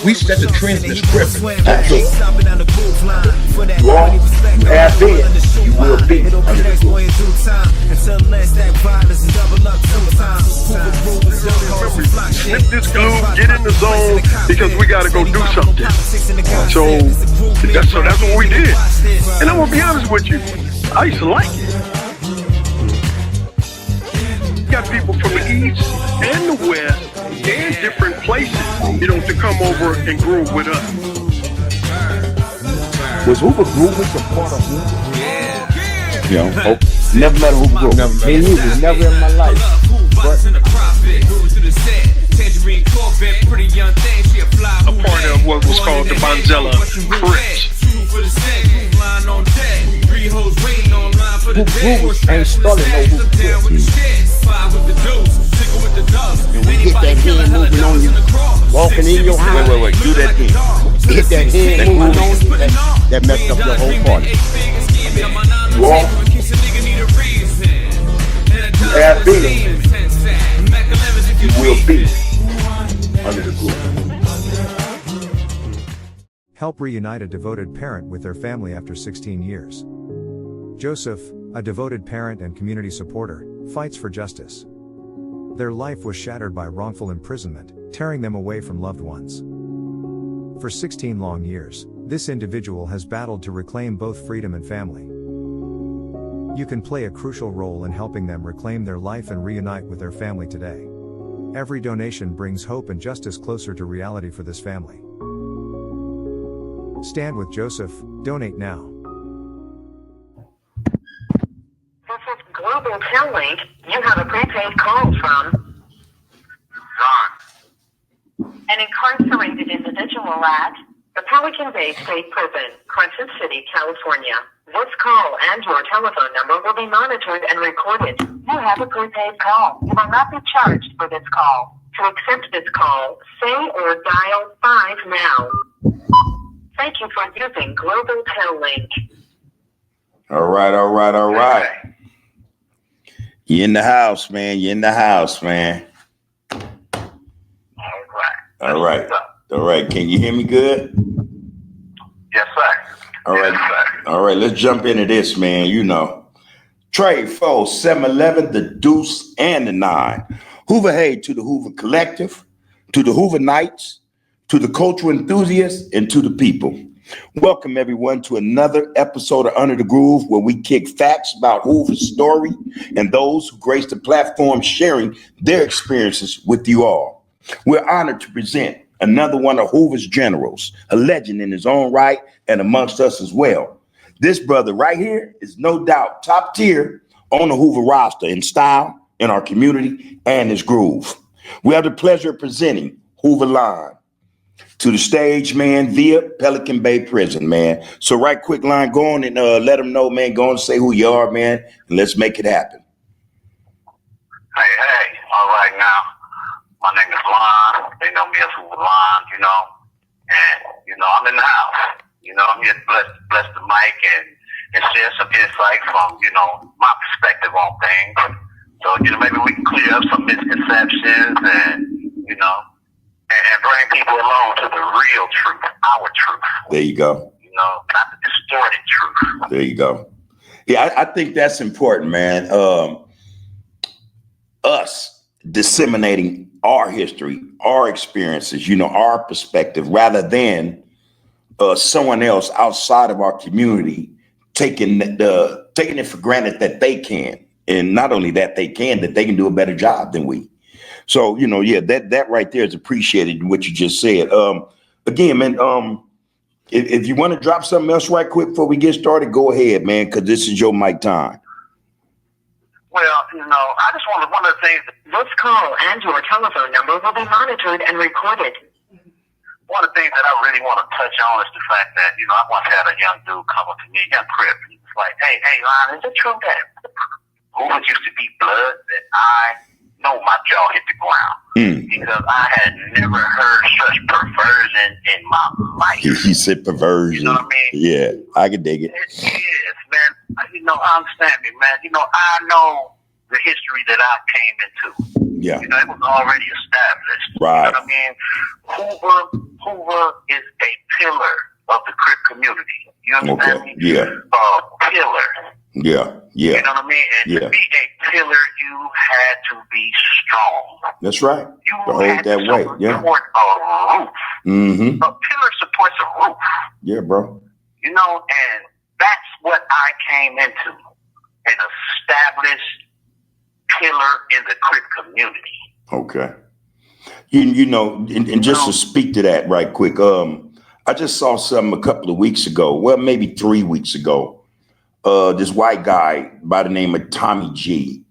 We set the trend in the script. Absolutely. You are, you have been, you will be under the groove. Snip this glue, get in the zone, because we got to go do something. So that's what we did. And I'm going to be honest with you, I used to like it. You got people from the east and the west and different places, to come over and groove with us. Was Hoover Groovers a part of Hoover? Never met a Hoover Groover. Never met. Me and you was never in my life. But A part of what was called the Bonzella Crips. Hoover Groovers ain't started no Hoover Crips. And we hit that hand moving on you, walking in your house. Wait, do that again. Hit that hand moving on you, that messed up your whole party. You are, you have been, you will be under the groove. Help reunite a devoted parent with their family after 16 years. Joseph, a devoted parent and community supporter, fights for justice. Their life was shattered by wrongful imprisonment, tearing them away from loved ones. For 16 long years, this individual has battled to reclaim both freedom and family. You can play a crucial role in helping them reclaim their life and reunite with their family today. Every donation brings hope and justice closer to reality for this family. Stand with Joseph, donate now. Global Tel Link, you have a prepaid call from John. an incarcerated individual at the Pelican Bay State Prison, Crescent City, California. This call and your telephone number will be monitored and recorded. You have a prepaid call. You will not be charged for this call. To accept this call, say or dial 5 now. Thank you for using Global Tel Link. All right. You in the house, man. All right. Can you hear me good? Yes, sir. All right. All right. Let's jump into this, man. Trade Foe, 7-11, the Deuce, and the 9. Hoover Hay to the Hoover Collective, to the Hoover Knights, to the cultural enthusiasts, and to the people. Welcome, everyone, to another episode of Under the Groove, where we kick facts about Hoover's story and those who grace the platform sharing their experiences with you all. We're honored to present another one of Hoover's generals, a legend in his own right and amongst us as well. This brother right here is no doubt top tier on the Hoover roster in style, in our community, and his groove. We have the pleasure of presenting Hoover Line to the stage, man, via Pelican Bay Prison, man. So right quick, Line, go on and let them know, man. Go on and say who you are, man, and let's make it happen. Hey, all right now. My name is Lon. They know me as Hoover Lon, and, I'm in the house. I'm here to bless the mic and share some insight from, my perspective on things. So, maybe we can clear up some misconceptions and bring people along to the real truth, our truth. There you go. Not the distorted truth. There you go. Yeah, I think that's important, man. Us disseminating our history, our experiences, our perspective, rather than someone else outside of our community taking it for granted that they can. And not only that they can do a better job than we. So, that right there is appreciated in what you just said. Again, man, if you want to drop something else right quick before we get started, go ahead, man, because this is your mic time. Well, I just wanted one of the things. This call and your telephone number will be monitored and recorded. One of the things that I really want to touch on is the fact that, I once had a young dude come up to me, a young crip, and he was like, hey, Lon, is it true that Hoover used to be blood? That I know my jaw hit the ground because I had never heard such perversion in my life. He said perversion. You know what I mean? Yeah, I can dig it. It is, man. Understand me, man. I know the history that I came into. Yeah. It was already established. Right. You know what I mean? Hoover is a pillar of the Crip community. You understand me? Yeah. A pillar. Yeah. You know what I mean? And Yeah. to be a pillar, you had to be strong. That's right. You To hold had that to weight. Yeah. support a roof. Mm-hmm. A pillar supports a roof. Yeah, bro. You know, and that's what I came into. An established pillar in the Crip community. Okay. You know, and just to speak to that right quick, I just saw something a couple of weeks ago, well, maybe 3 weeks ago. This white guy by the name of Tommy G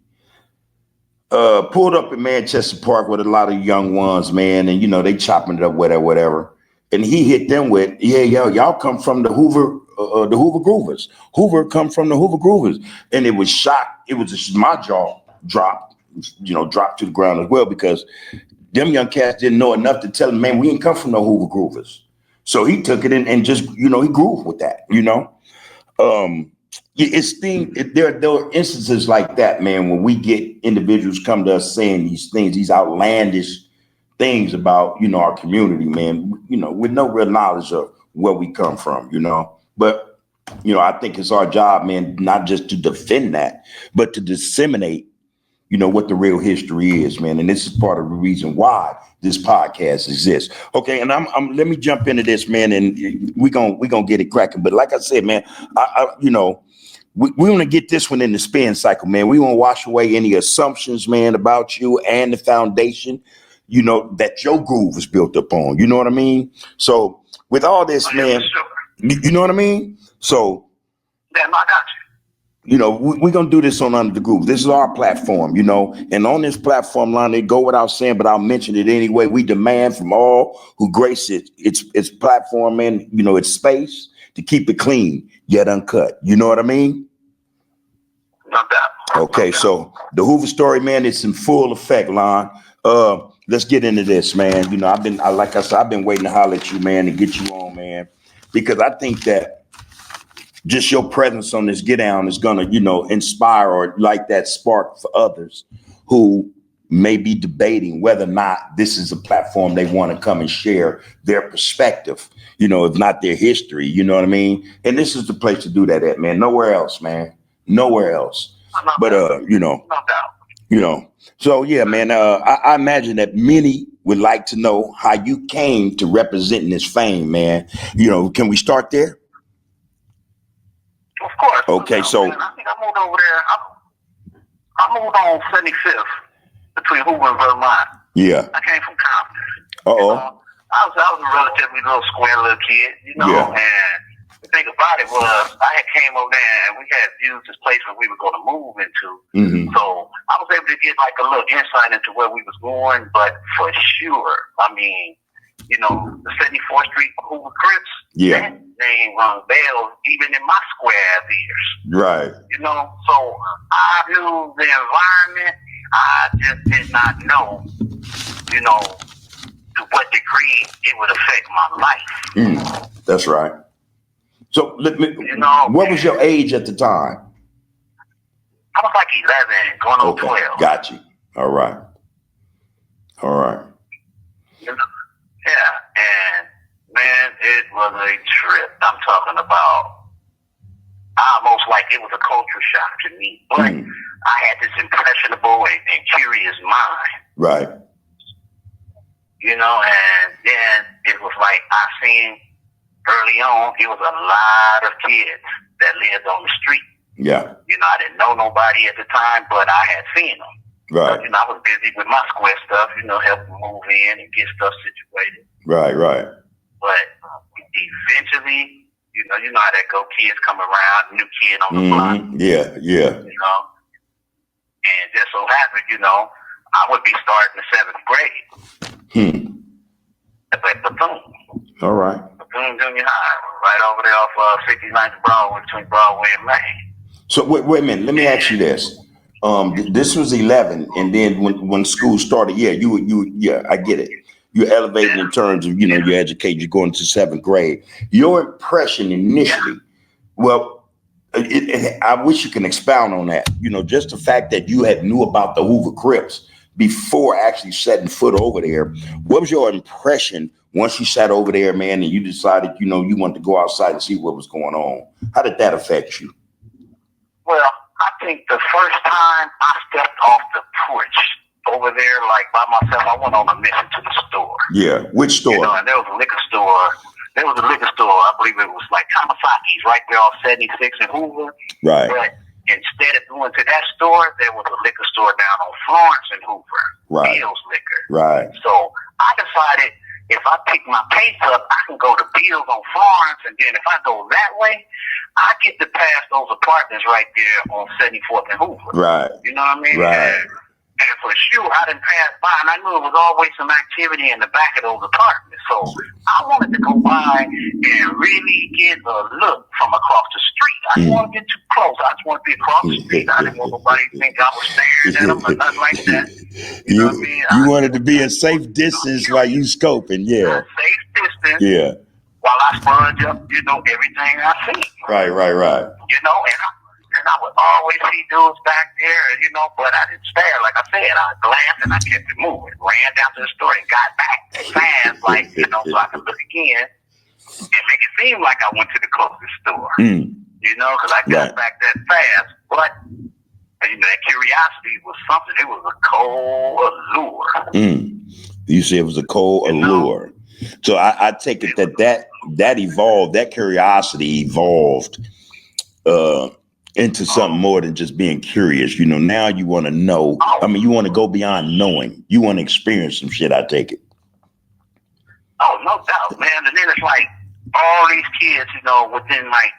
pulled up in Manchester Park with a lot of young ones, man, and you know they chopping it up, whatever. And he hit them with, yeah, y'all come from the Hoover Groovers. Hoover come from the Hoover Groovers, and it was shocked. It was just my jaw dropped to the ground as well because them young cats didn't know enough to tell him, man, we ain't come from no Hoover Groovers. So he took it and just, he grooved with that, There are instances like that, man, when we get individuals come to us saying these things, these outlandish things about, our community, man, with no real knowledge of where we come from, But, I think it's our job, man, not just to defend that, but to disseminate, what the real history is, man. And this is part of the reason why this podcast exists. Okay. And let me jump into this, man. And we're going to get it cracking. But like I said, man, we want to get this one in the spin cycle, man. We want to wash away any assumptions, man, about you and the foundation, that your groove is built up on. You know what I mean? So with all this, man, you know what I mean? So, yeah, I got you. We're going to do this on Under the Groove. This is our platform, and on this platform line, they go without saying, but I'll mention it anyway. We demand from all who grace its platform and, its space to keep it clean, yet uncut. You know what I mean? No doubt. Okay. So the Hoover story, man, it's in full effect, Lon. Let's get into this, man. I've been waiting to holler at you, man, and get you on, man, because I think that just your presence on this get down is going to, inspire or light that spark for others who may be debating whether or not this is a platform they want to come and share their perspective, if not their history, you know what I mean? And this is the place to do that at, man. Nowhere else, man. Nowhere else. But, so, yeah, man, I imagine that many would like to know how you came to representing this fame, man. Can we start there? Of course. Okay, so I think I moved over there. I moved on 75th between Hoover and Vermont. Yeah. I came from Compton. I was a relatively square little kid, Yeah. And the thing about it was I had came over there and we had viewed this place where we were going to move into. Mm-hmm. So I was able to get like a little insight into where we was going, but for sure, I mean, the 74th Street Hoover Crips, yeah, that name rung bells even in my square years. Right. So I knew the environment. I just did not know, to what degree it would affect my life. That's right. So what was your age at the time? I was like 11, going on 12. Got you. All right. Yeah, and man, it was a trip. I'm talking about almost like it was a culture shock to me. But I had this impressionable and curious mind. Right. And then it was like I seen early on, it was a lot of kids that lived on the street. Yeah. I didn't know nobody at the time, but I had seen them. Right. So, I was busy with my square stuff, helping move in and get stuff situated. Right. But eventually, you know how that go. Kids come around, new kid on the block. Yeah. And just so happened, I would be starting the 7th grade. At Bethune. All right. Bethune Junior High, right over there off 69th Broadway, between Broadway and Main. So wait a minute. Let me ask you this. This was 11, and then when school started, I get it. You're elevating in terms of, your education. You're going to 7th grade. Your impression initially, I wish you can expound on that. Just the fact that you had knew about the Hoover Crips before actually setting foot over there. What was your impression once you sat over there, man, and you decided, you know, you wanted to go outside and see what was going on, how did that affect you? Well, I think the first time I stepped off the porch over there, like by myself, I went on a mission to the store. Yeah, which store? You know, and there was a liquor store. There was a liquor store. I believe it was like Kamasaki's right there on 76 in Hoover. Right. But instead of going to that store, there was a liquor store down on Florence and Hoover. Right. Bill's Liquor. Right. So I decided if I pick my pace up, I can go to Bill's on Florence, and then if I go that way, I get to pass those apartments right there on 74th and Hoover. Right. You know what I mean? Right. And for sure, I didn't pass by, and I knew it was always some activity in the back of those apartments. So I wanted to go by and really get a look from across the street. I didn't want to get too close. I just wanted to be across the street. I didn't want nobody to think I was staring at them or nothing like that. You know what I mean? You wanted to be a safe distance while you scoping, yeah. Safe distance. Yeah. While I sponge up, you know, everything I see. Right. You know, and I would always see dudes back there, you know, but I didn't stare. Like I said, I glanced and I kept it moving. Ran down to the store and got back fast, like, you know, so I could look again and make it seem like I went to the closest store. You know, because I got back that fast. But, you know, that curiosity was something. It was a cold allure. You said it was a cold allure. So I take it that evolved, that curiosity evolved into something more than just being curious. You know, now you want to know. I mean, you want to go beyond knowing. You want to experience some shit, I take it. Oh, no doubt, man. And then it's like all these kids, you know, within like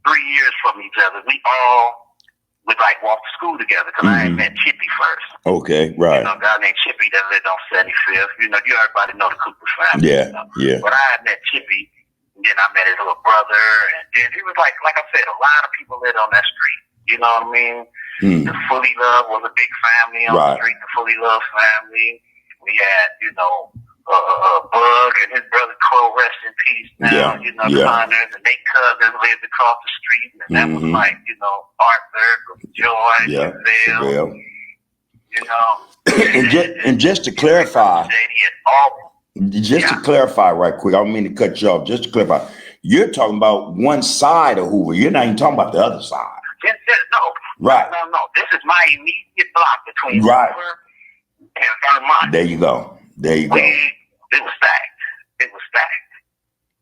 3 years from each other, we all would like walk to school together because I had met Chippy first. Okay, right. You know, a guy named Chippy that lived on 75th. You know, everybody know the Cooper family. Yeah, you know? yeah. But I had met Chippy, and then I met his little brother, and then it was like I said, a lot of people lived on that street. You know what I mean? The Fully Love was a big family on the street, the Fully Love family. We had, you know, Bug and his brother Crow, rest in peace now, you know, Connors, and they cousins lived across the street, and that was like, you know, Arthur, Joy, Giselle, you know. and just to clarify, to clarify right quick, I don't mean to cut you off, just to clarify, you're talking about one side of Hoover, you're not even talking about the other side. No. Right. No. This is my immediate block between Hoover and Vermont. There you go. It was stacked.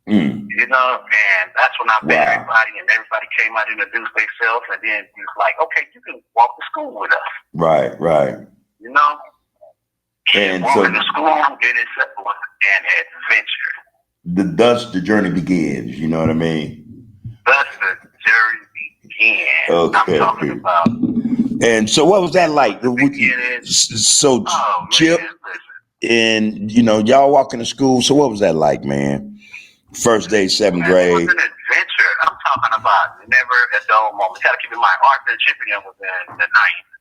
You know, and that's when I met everybody, and everybody came out and introduced themselves, and then he was like, okay, you can walk to school with us. Right. You know? And walking to school, then it's an adventure. Thus the journey begins, you know what I mean? Thus the journey begins. Okay. I'm talking about. And so what was that like? So Chip, and you know, y'all walking to school. So what was that like, man? First day, 7th grade. It was an adventure. I'm talking about never a dull moment. You gotta keep in mind, Arthur and Chippy was in the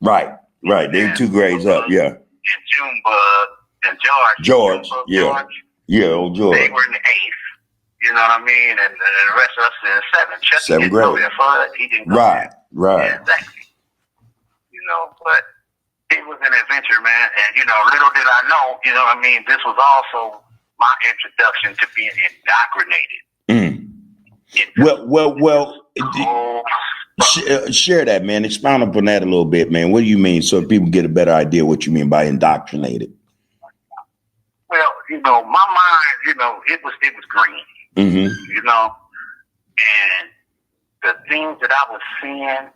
9th. Right. They're 2 grades up, yeah. And Junebug and George. Old George. They were in the 8th. You know what I mean? And the rest of us in the 7th. Chucky 7th didn't grade. go there for it. He didn't go there. Right. Yeah, exactly. You know, but it was an adventure, man. And, you know, little did I know, you know what I mean, this was also my introduction to being indoctrinated. Share that, man. Expound upon that a little bit, man. What do you mean, so people get a better idea what you mean by indoctrinated? Well, you know, my mind, you know, it was green. You know, and the things that I was seeing,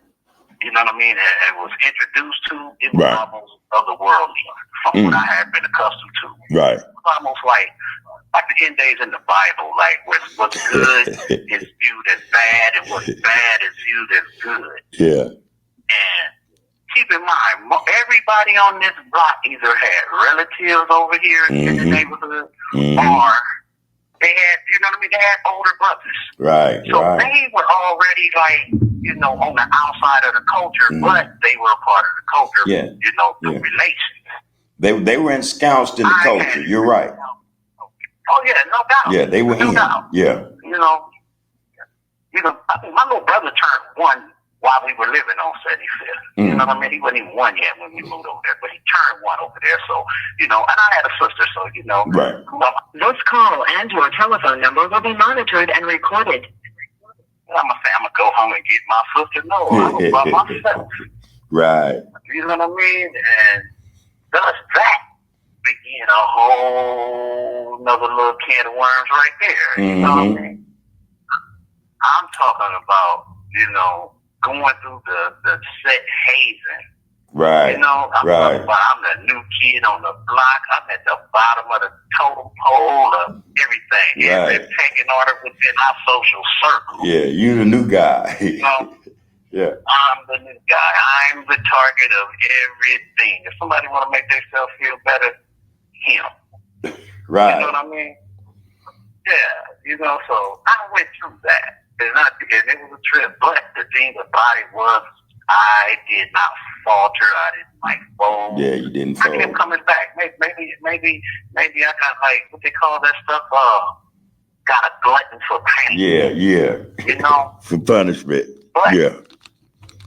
you know what I mean, and was introduced to, it was almost otherworldly from what I had been accustomed to. Right. It was almost like the end days in the Bible, like what's good is viewed as bad, and what's bad is viewed as good. Yeah. And keep in mind, everybody on this block either had relatives over here in the neighborhood, or they had, you know what I mean, they had older brothers. Right. So they were already like, you know, on the outside of the culture, but they were a part of the culture. Yeah. You know, the relations. They were ensconced in the culture. You're right. Oh yeah, no doubt. Yeah, they were no in. Doubt. Yeah. You know, I think my little brother turned one while we were living on 75th. You know what I mean? He wasn't even one yet when we moved over there, but he turned one over there. So, you know, and I had a sister, so, you know. Right. This call and your telephone number will be monitored and recorded. I'm going to say, I'm going to go home and get my sister. No, I'm going to by myself. Right. You know what I mean? And thus that began a whole another little can of worms right there. You know what I mean? I'm talking about, you know, going through the set hazing. Right. You know, I'm talking about I'm the new kid on the block. I'm at the bottom of the totem pole of everything. Right. Every pecking order within our social circle. Yeah, you the new guy. You know? Yeah. I'm the new guy. I'm the target of everything. If somebody want to make themselves feel better, him. Right. You know what I mean? Yeah. You know, so I went through that. And it was a trip. But the thing about it was, I did not falter. I didn't fold. Yeah, you didn't fold. I kept coming back. Maybe I got what they call that stuff. Got a glutton for pain. Yeah. You know, for punishment. But, yeah,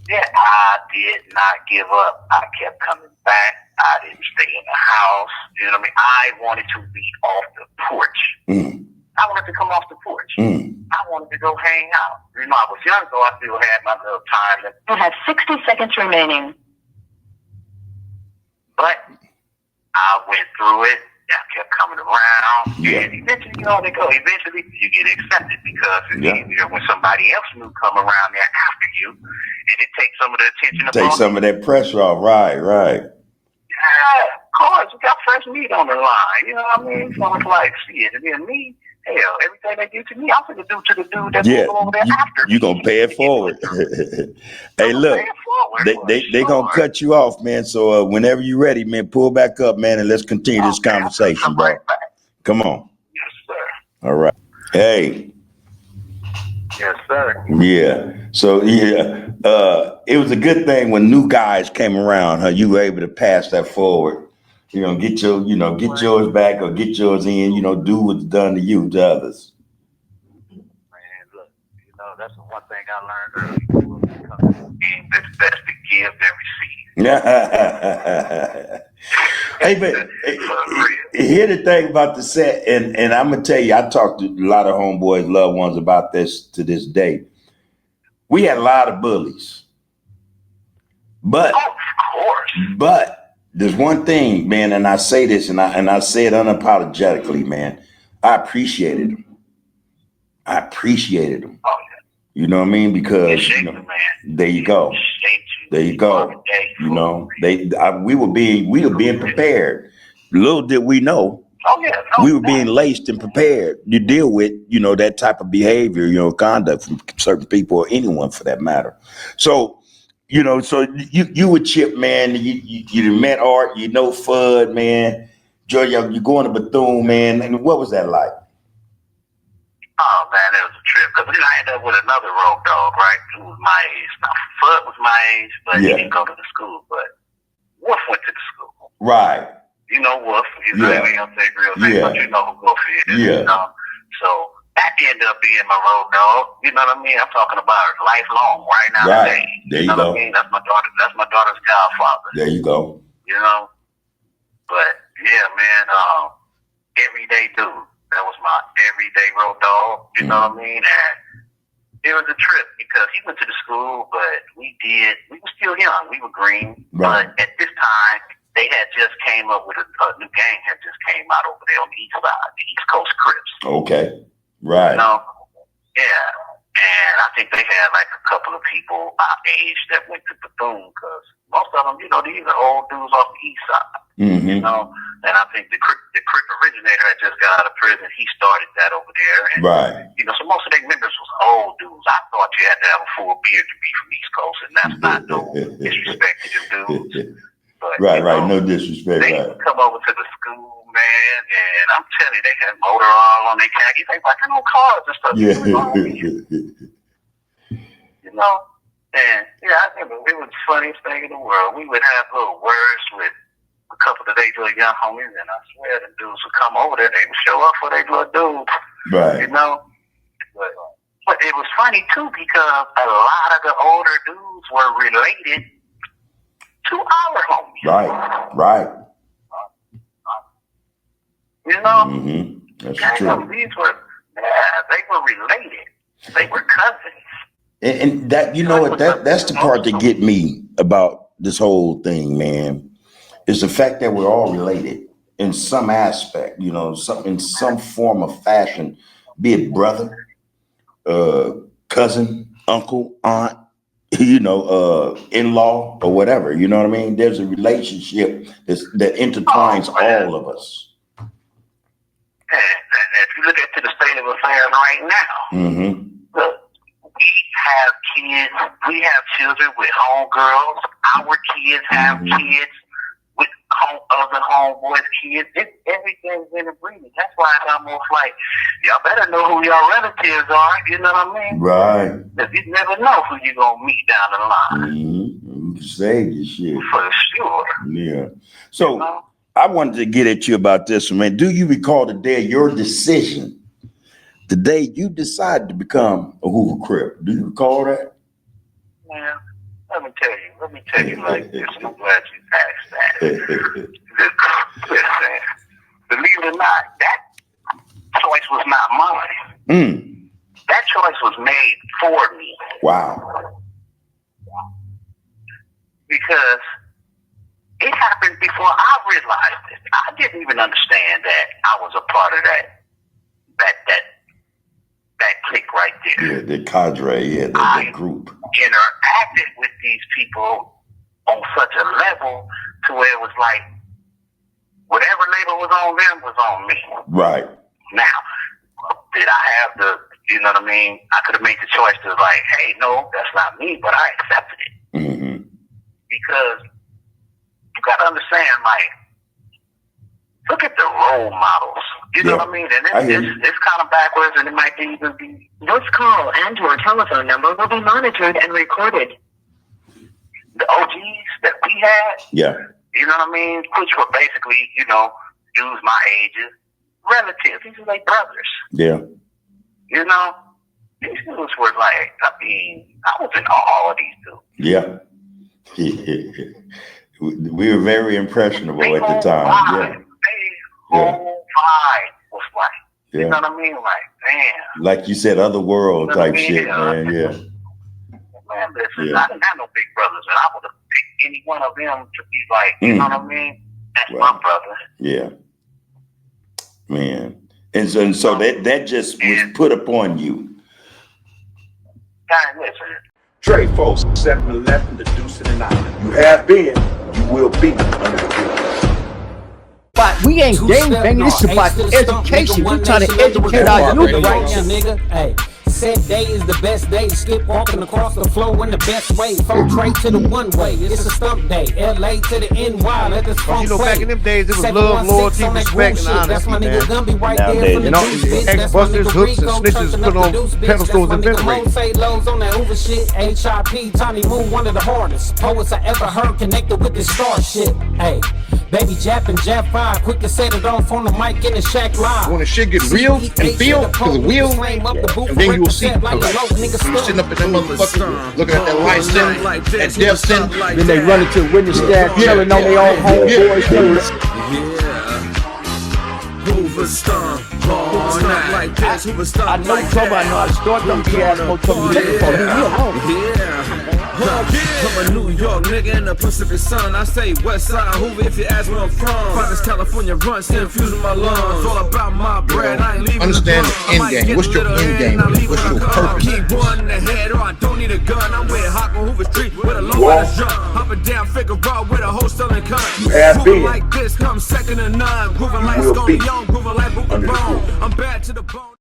I did not give up. I kept coming back. I didn't stay in the house. You know what I mean? I wanted to be off the porch. I wanted to come off the porch. I wanted to go hang out. You know, I was young, so I still had my little time. You have 60 seconds remaining. But I went through it. I kept coming around. Yeah. And eventually, you know how they go. Eventually, you get accepted because it's easier when somebody else new come around there after you. And it takes some of the attention. Take some of that pressure off. Right. Yeah, of course. You got fresh meat on the line. You know what I mean? So it's like, shit, and then me, hell, everything they do to me, I'm going to do to the dude that's over there after me. You going to pay it forward. Hey, look, they going to cut you off, man. So whenever you're ready, man, pull back up, man, and let's continue this conversation, bro. Right back. Come on. Yes, sir. All right. Hey. Yes, sir. Yeah. So, it was a good thing when new guys came around, huh? You were able to pass that forward. You know, get yours back or get yours in, you know, do what's done to you, to others. Man, look, you know, that's the one thing I learned early. It's best to give than receive. Hey, but here's the thing about the set, and I'm going to tell you, I talked to a lot of homeboys, loved ones about this to this day. We had a lot of bullies. But, of course. But, there's one thing, man, and I say this, and I say it unapologetically, man. I appreciated them. Oh, yeah. You know what I mean? Because there you go. There you go. You know, we were being prepared. Little did we know. We were being laced and prepared to deal with, you know, that type of behavior, you know, conduct from certain people or anyone for that matter. So. You know, so you were Chip, man. You met Art, you know Fudd, man. Georgia, you going to Bethune, man. And what was that like? Oh man, it was a trip. Because then I ended up with another road dog, right? Who was my age. Now Fudd was my age, but he didn't go to the school. But Wolf went to the school. Right. You know Wolf. He's really on the real thing, but you know who Wolf is. You know? So that ended up being my road dog. You know what I mean? I'm talking about lifelong, right now today. There you know go. What I mean? That's my daughter's godfather. There you go. You know? But yeah, man, everyday dude. That was my everyday road dog. You know what I mean? And it was a trip because he went to the school, but we were still young. We were green. Right. But at this time, they had just came up with a new gang had just came out over there on the east side, the East Coast Crips. Okay. Right. You know? Yeah. And I think they had like a couple of people our age that went to Bethune because most of them, you know, these are old dudes off the east side. You know? And I think the Crip originator had just got out of prison. He started that over there. And, you know, so most of their members was old dudes. I thought you had to have a full beard to be from East Coast, and that's not no disrespect to them dudes. But, right, no disrespect. They come over to the school, man, and I'm telling you, they had motor oil on their khakis. They like no cars and stuff. Yeah. You know? And, yeah, I remember it was the funniest thing in the world. We would have little words with a couple of their little young homies, and I swear the dudes would come over there. They would show up for their little dudes. Right. You know? But it was funny. funny too because a lot of the older dudes were related to our homies. Right, right. You know, That's true. These were, they were related. They were cousins. And that, you know what, that's the part that get me about this whole thing, man, is the fact that we're all related in some aspect, you know, in some form of fashion, be it brother, cousin, uncle, aunt, you know, in-law or whatever, you know what I mean? There's a relationship that intertwines all of us. And if you look at the state of affairs right now, look, we have kids, we have children with homegirls. Our kids have kids with other homeboys' kids. Everything's in agreement. That's why it's almost like, y'all better know who your relatives are. You know what I mean? Right. Because you never know who you're going to meet down the line. Save your shit. For sure. Yeah. So I wanted to get at you about this, man. Do you recall the day of your decision? The day you decided to become a Hoover Crip. Do you recall that? Yeah. Let me tell you like this. I'm glad you asked that. Listen, believe it or not, that choice was not mine. That choice was made for me. Wow. Because it happened before I realized it. I didn't even understand that I was a part of that clique right there. Yeah, the cadre, the group. Interacted with these people on such a level to where it was like whatever label was on them was on me. Right. Now, did I have you know what I mean? I could have made the choice to like, hey, no, that's not me, but I accepted it. Because you got to understand, like, look at the role models. You know what I mean? And it's kind of backwards, and it might even be. This call and your telephone number will be monitored and recorded. The OGs that we had, you know what I mean? Which were basically, you know, dudes my ages, relatives. These are like brothers. Yeah. You know, these dudes were like, I mean, I was in awe of these dudes. Yeah. We were very impressionable at the time. Whole vibe was like, you know what I mean? Like, damn. Like you said, other world type shit, man. Man, listen, I didn't have no big brothers, and I would have picked any one of them to be like, you know what I mean? That's my brother. Yeah. Man. And so that just was put upon you. Guys, listen. Trey folks, 7-11, the Deuce and the 9. You have been, you will be under the bridge. But we ain't gang banging, this is about education. We're trying to educate our youth right now, nigga. Hey. Said day is the best day. Skip walking across the floor in the best way. From Trey to the one way. It's a stump day. LA to the NY. Let this funk play. Back in them days, it was love, loyalty, respect, and honesty. That's my nigga Gumby right there. You know, ex-busters, hooks, and snitches put on pedestals and ventilators. Say lows on that Hoover shit. HIP, Tiny Moon, one of the hardest poets I ever heard connected with this star shit. Hey. Baby Jap and Jap 5, quick to set it off on the mic in the shack live. When the shit get real and feel to the wheel, and then you'll see. Like you sitting up in that motherfucker, looking at that light sim, that death sim. Then they run into the witness stand, telling on their own homeboys. Hoover stomp all night like this. Hoover stomp I know like trouble, I know how to start them ass no trouble. I'm a New York nigga in the Pacific Sun. I say West Side Hoover if you ask where I'm from. Finest California run, still infusing my lungs. All about my bread, I ain't leaving. Understand the end game. What's your end game? What's your purpose? Keep one in the head or I don't need a gun. I'm with Hawk on Hoover Street with a low ass jump. Hopping down Figueroa with a whole selling cunt. Grooving like this, come second to none. Grooving like Scone Young, grooving like Booker Bone. I'm bad to the bone.